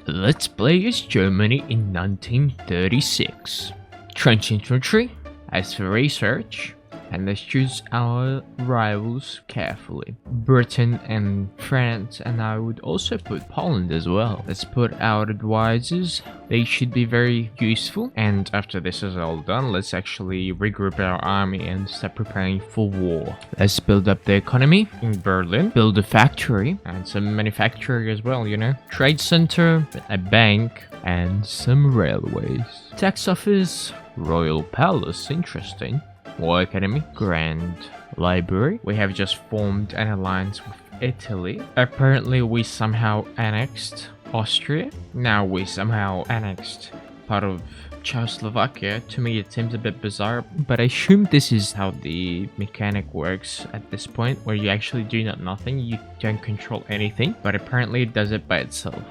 Let's play as Germany in 1936. Trench infantry, as for research, and let's choose our rivals carefully. Britain and France, and I would also put Poland as well. Let's put our advisors. They should be very useful. And after this is all done, let's actually regroup our army and start preparing for war. Let's build up the economy in Berlin, build a factory and some manufacturing as well, you know. Trade center, a bank, and some railways. Tax office, royal palace, interesting. War Academy, Grand Library. We have just formed an alliance with Italy. Apparently we somehow annexed Austria. Now we somehow annexed part of Czechoslovakia. To me it seems a bit bizarre, but I assume this is how the mechanic works at this point, where you actually do nothing, you don't control anything, but apparently it does it by itself.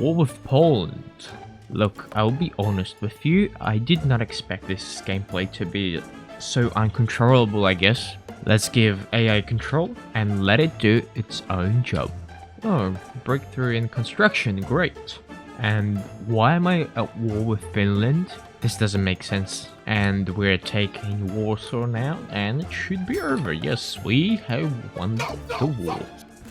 War with Poland. Look, I'll be honest with you, I did not expect this gameplay to be so uncontrollable, I guess. Let's give AI control and let it do its own job. Oh, breakthrough in construction, great. And why am I at war with Finland? This doesn't make sense. And we're taking Warsaw now, and it should be over. Yes, we have won the war.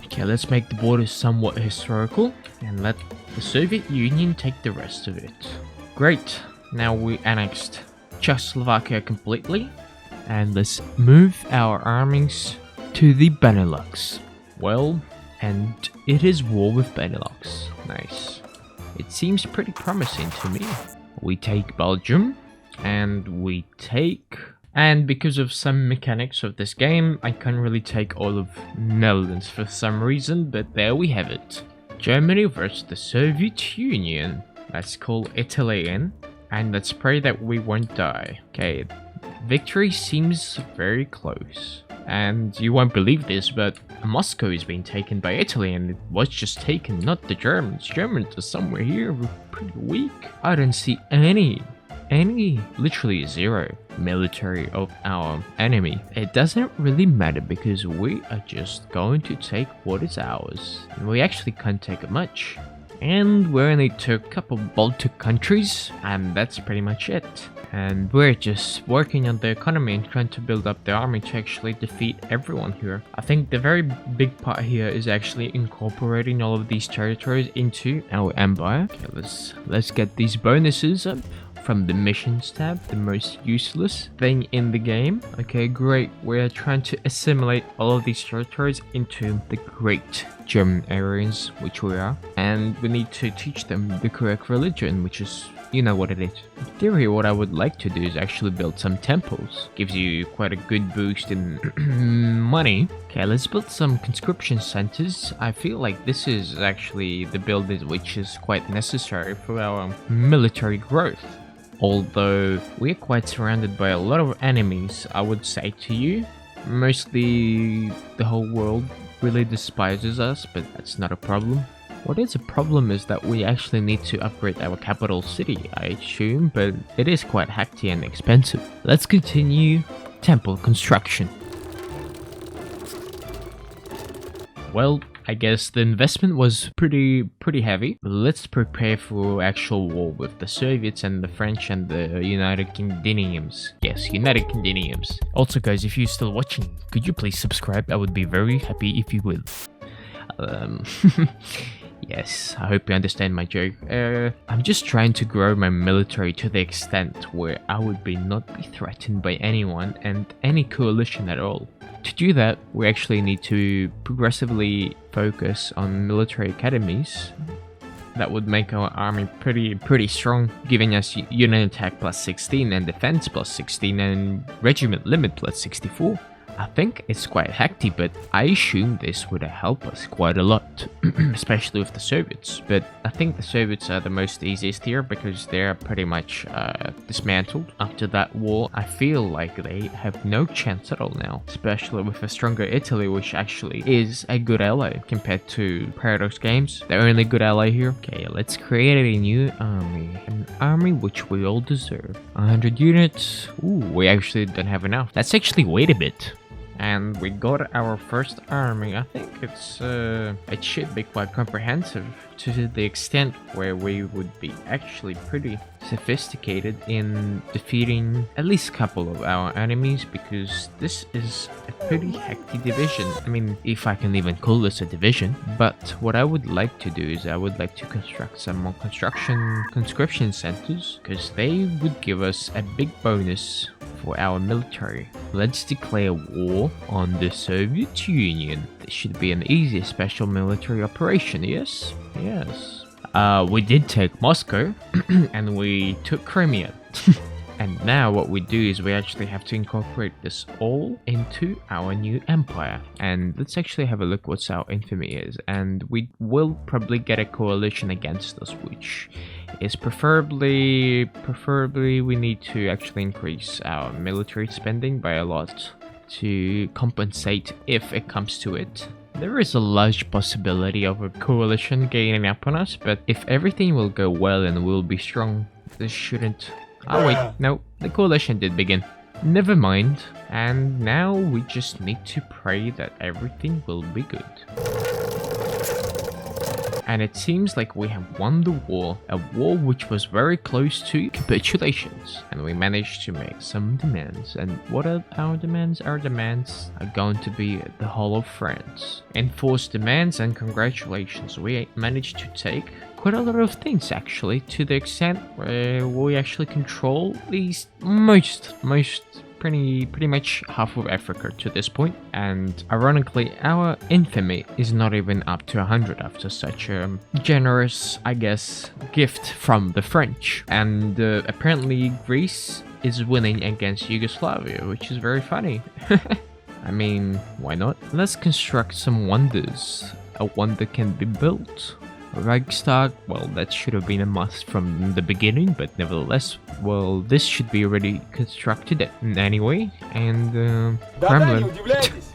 Okay, let's make the borders somewhat historical and let the Soviet Union take the rest of it. Great, now we annexed Czechoslovakia completely, and let's move our armies to the Benelux. Well, and it is war with Benelux. Nice. It seems pretty promising to me. We take Belgium, and because of some mechanics of this game, I can't really take all of Netherlands for some reason, but there we have it. Germany versus the Soviet Union. Let's call Italy in. And let's pray that we won't die. Okay, victory seems very close. And you won't believe this, but Moscow is being taken by Italy, and it was just taken, not the Germans. Germans are somewhere here, we're pretty weak. I don't see any, literally zero military of our enemy. It doesn't really matter because we are just going to take what is ours. And we actually can't take much. And we only took a couple Baltic countries, and that's pretty much it. And we're just working on the economy and trying to build up the army to actually defeat everyone here. I think the very big part here is actually incorporating all of these territories into our empire. Okay, let's get these bonuses up from the missions tab, the most useless thing in the game. Okay, great. We're trying to assimilate all of these territories into the great German areas, which we are. And we need to teach them the correct religion, which is, you know what it is. In theory, what I would like to do is actually build some temples. Gives you quite a good boost in money. Okay, let's build some conscription centers. I feel like this is actually the build which is quite necessary for our military growth. Although we're quite surrounded by a lot of enemies, I would say to you. Mostly the whole world really despises us, but that's not a problem. What is a problem is that we actually need to upgrade our capital city, I assume, but it is quite hectic and expensive. Let's continue temple construction. Well, I guess the investment was pretty heavy. Let's prepare for actual war with the Soviets and the French and the United Kingdoms. Yes, United Kingdoms. Also guys, if you're still watching, could you please subscribe? I would be very happy if you would. Yes, I hope you understand my joke. I'm just trying to grow my military to the extent where I would not be threatened by anyone and any coalition at all. To do that, we actually need to progressively focus on military academies. That would make our army pretty strong, giving us unit attack plus 16 and defense plus 16 and regiment limit plus 64. I think it's quite hectic, but I assume this would help us quite a lot, especially with the Soviets. But I think the Soviets are the most easiest here because they're pretty much dismantled. After that war, I feel like they have no chance at all now, especially with a stronger Italy, which actually is a good ally compared to Paradox Games. The only good ally here. Okay, let's create a new army. An army which we all deserve. 100 units. Ooh, we actually don't have enough. Let's actually wait a bit. and we got our first army. I think it should be quite comprehensive to the extent where we would be actually pretty sophisticated in defeating at least a couple of our enemies, because this is a pretty hectic division. I mean, if I can even call this a division. But what I would like to do is I would like to construct some more conscription centers, because they would give us a big bonus for our military. Let's declare war on the Soviet Union. This should be an easy special military operation, yes? Yes. We did take Moscow and we took Crimea. And now what we do is we actually have to incorporate this all into our new empire. And let's actually have a look what our infamy is. And we will probably get a coalition against us, which is preferably we need to actually increase our military spending by a lot to compensate if it comes to it. There is a large possibility of a coalition gaining up on us, but if everything will go well and we'll be strong, this shouldn't... Oh wait, no, the coalition did begin. Never mind, and now we just need to pray that everything will be good. And it seems like we have won the war, a war which was very close to capitulations. And we managed to make some demands. And what are our demands? Our demands are going to be the whole of France. Enforced demands, and congratulations, we managed to take quite a lot of things actually, to the extent where we actually control these pretty much half of Africa to this point. And ironically, our infamy is not even up to 100 after such a generous, I guess, gift from the French. And apparently Greece is winning against Yugoslavia, which is very funny. I mean, why not? Let's construct some wonders. A wonder can be built. Reichstag, well, that should have been a must from the beginning, but nevertheless, well, this should be already constructed anyway. And Kremlin,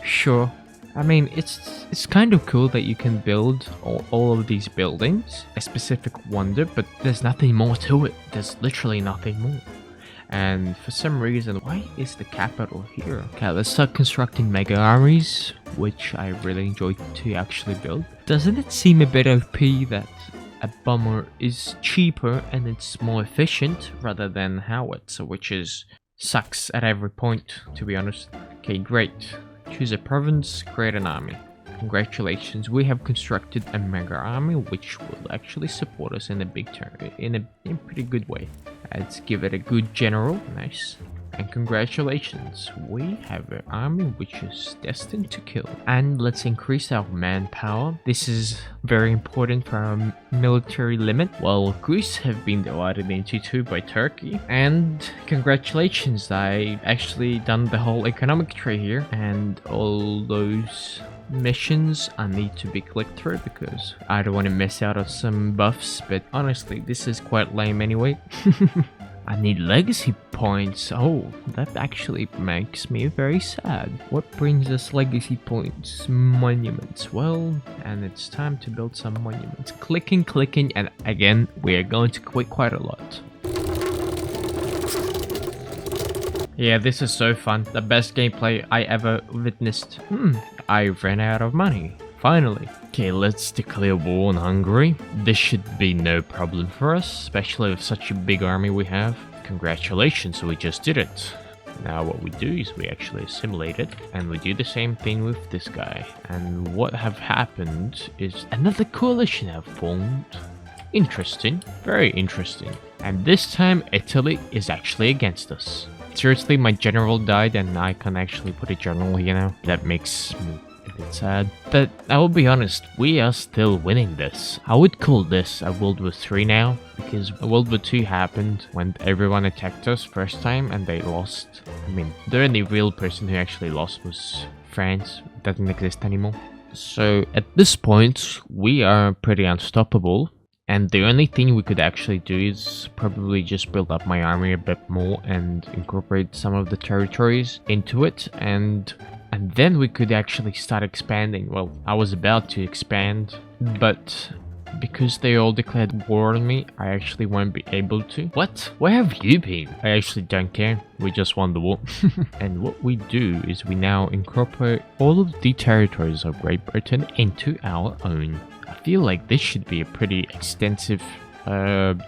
sure. I mean, it's kind of cool that you can build all of these buildings, a specific wonder, but there's nothing more to it. There's literally nothing more. And for some reason, why is the capital here? Okay, let's start constructing mega armies, which I really enjoy to actually build. Doesn't it seem a bit OP that a bomber is cheaper and it's more efficient rather than howitzer, which sucks at every point, to be honest. Okay, great. Choose a province, create an army. Congratulations, we have constructed a mega army which will actually support us in a big turn, in a pretty good way. Let's give it a good general, nice. And congratulations, we have an army which is destined to kill. And let's increase our manpower. This is very important for our military limit. Well, Greece have been divided into two by Turkey. And congratulations, I actually done the whole economic tree here. And all those missions I need to be clicked through because I don't want to miss out on some buffs, but honestly this is quite lame anyway. I need legacy points. Oh, that actually makes me very sad. What brings us legacy points? Monuments. Well, and it's time to build some monuments. Clicking, and again we are going to click quite a lot. Yeah, this is so fun. The best gameplay I ever witnessed. I ran out of money. Finally. Okay, let's declare war on Hungary. This should be no problem for us, especially with such a big army we have. Congratulations, we just did it. Now what we do is we actually assimilate it, and we do the same thing with this guy. And what have happened is another coalition have formed. Interesting, very interesting. And this time Italy is actually against us. Seriously, my general died and I can actually put a general here now. That makes me a bit sad. But I will be honest, we are still winning this. I would call this a World War III now, because World War II happened when everyone attacked us first time and they lost. I mean, the only real person who actually lost was France. It doesn't exist anymore. So at this point, we are pretty unstoppable. And the only thing we could actually do is probably just build up my army a bit more and incorporate some of the territories into it, and then we could actually start expanding. Well, I was about to expand, but because they all declared war on me, I actually won't be able to. What? Where have you been? I actually don't care. We just won the war. And what we do is we now incorporate all of the territories of Great Britain into our own. I feel like this should be a pretty extensive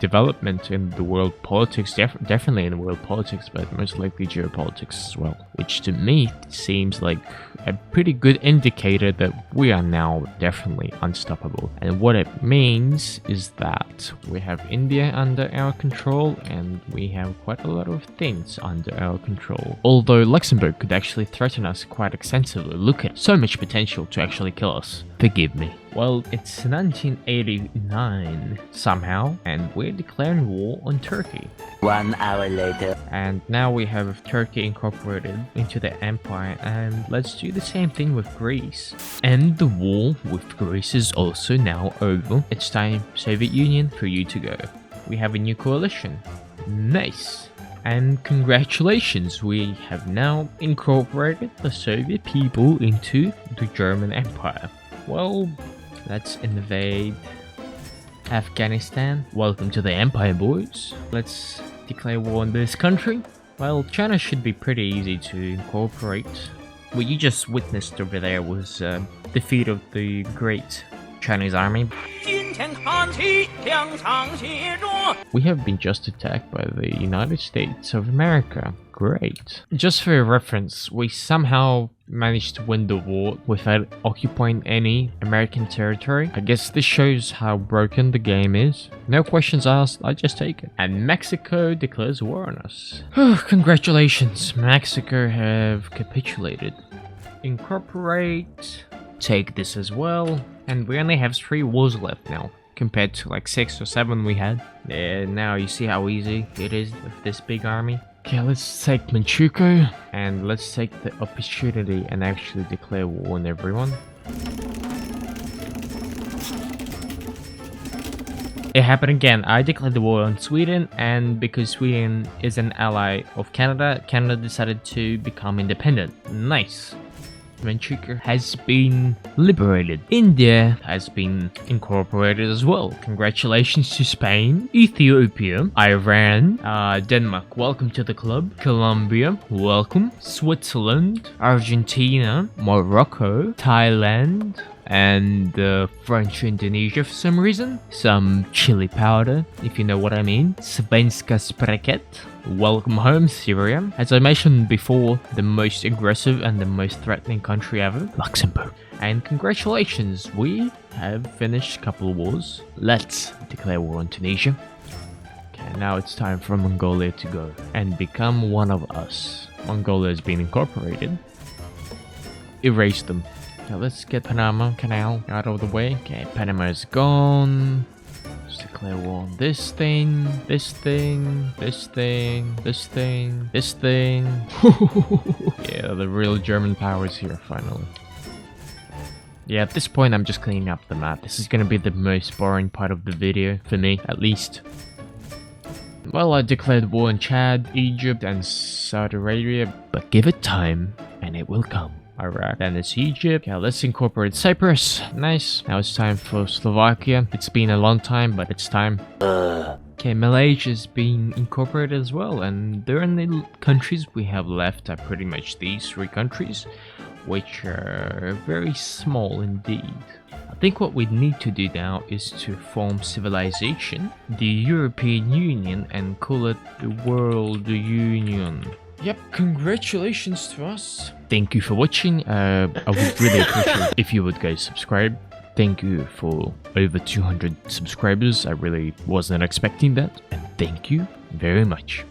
development in the world politics, definitely in the world politics, but most likely geopolitics as well, which to me seems like a pretty good indicator that we are now definitely unstoppable. And what it means is that we have India under our control, and we have quite a lot of things under our control. Although Luxembourg could actually threaten us quite extensively. Look at so much potential to actually kill us. Forgive me. Well, it's 1989 somehow, and we're declaring war on Turkey. 1 hour later. And now we have Turkey incorporated into the empire, and let's do the same thing with Greece. And the war with Greece is also now over. It's time, Soviet Union, for you to go. We have a new coalition. Nice. And congratulations, we have now incorporated the Soviet people into the German Empire. Well, let's invade Afghanistan. Welcome to the Empire, boys. Let's declare war on this country. Well, China should be pretty easy to incorporate. What you just witnessed over there was defeat of the great Chinese army. We have been just attacked by the United States of America. Great. Just for reference, we somehow managed to win the war without occupying any American territory. I guess this shows how broken the game is. No questions asked, I just take it. And Mexico declares war on us. Congratulations, Mexico have capitulated. Incorporate. Take this as well. And we only have 3 wars left now, compared to like 6 or 7 we had. Now you see how easy it is with this big army. Okay, let's take Manchukuo, and let's take the opportunity and actually declare war on everyone. It happened again. I declared the war on Sweden, and because Sweden is an ally of Canada, Canada decided to become independent. Nice. Manchukuo has been liberated. India has been incorporated as well. Congratulations to Spain, Ethiopia, Iran, Denmark, welcome to the club. Colombia, welcome. Switzerland, Argentina, Morocco, Thailand, and French Indonesia for some reason. Some chili powder, if you know what I mean. Svenska Spraket. Welcome home, Syria. As I mentioned before, the most aggressive and the most threatening country ever, Luxembourg. And congratulations, we have finished a couple of wars. Let's declare war on Tunisia. Okay, now it's time for Mongolia to go and become one of us. Mongolia has been incorporated. Erase them. Okay, let's get Panama Canal out of the way. Okay, Panama is gone. Let's declare war on this thing, this thing, this thing, this thing, this thing. Yeah, the real German power is here finally. Yeah, at this point I'm just cleaning up the map. This is gonna be the most boring part of the video, for me at least. Well, I declared war on Chad, Egypt, and Saudi Arabia, but give it time and it will come. Iraq, then it's Egypt. Yeah, let's incorporate Cyprus. Nice. Now it's time for Slovakia. It's been a long time, but it's time. Okay, Malaysia's been incorporated as well, and the only countries we have left are pretty much these 3 countries, which are very small indeed. I think what we need to do now is to form civilization, the European Union, and call it the World Union. Yep, congratulations to us. Thank you for watching. I would really appreciate if you would guys subscribe. Thank you for over 200 subscribers. I really wasn't expecting that. And thank you very much.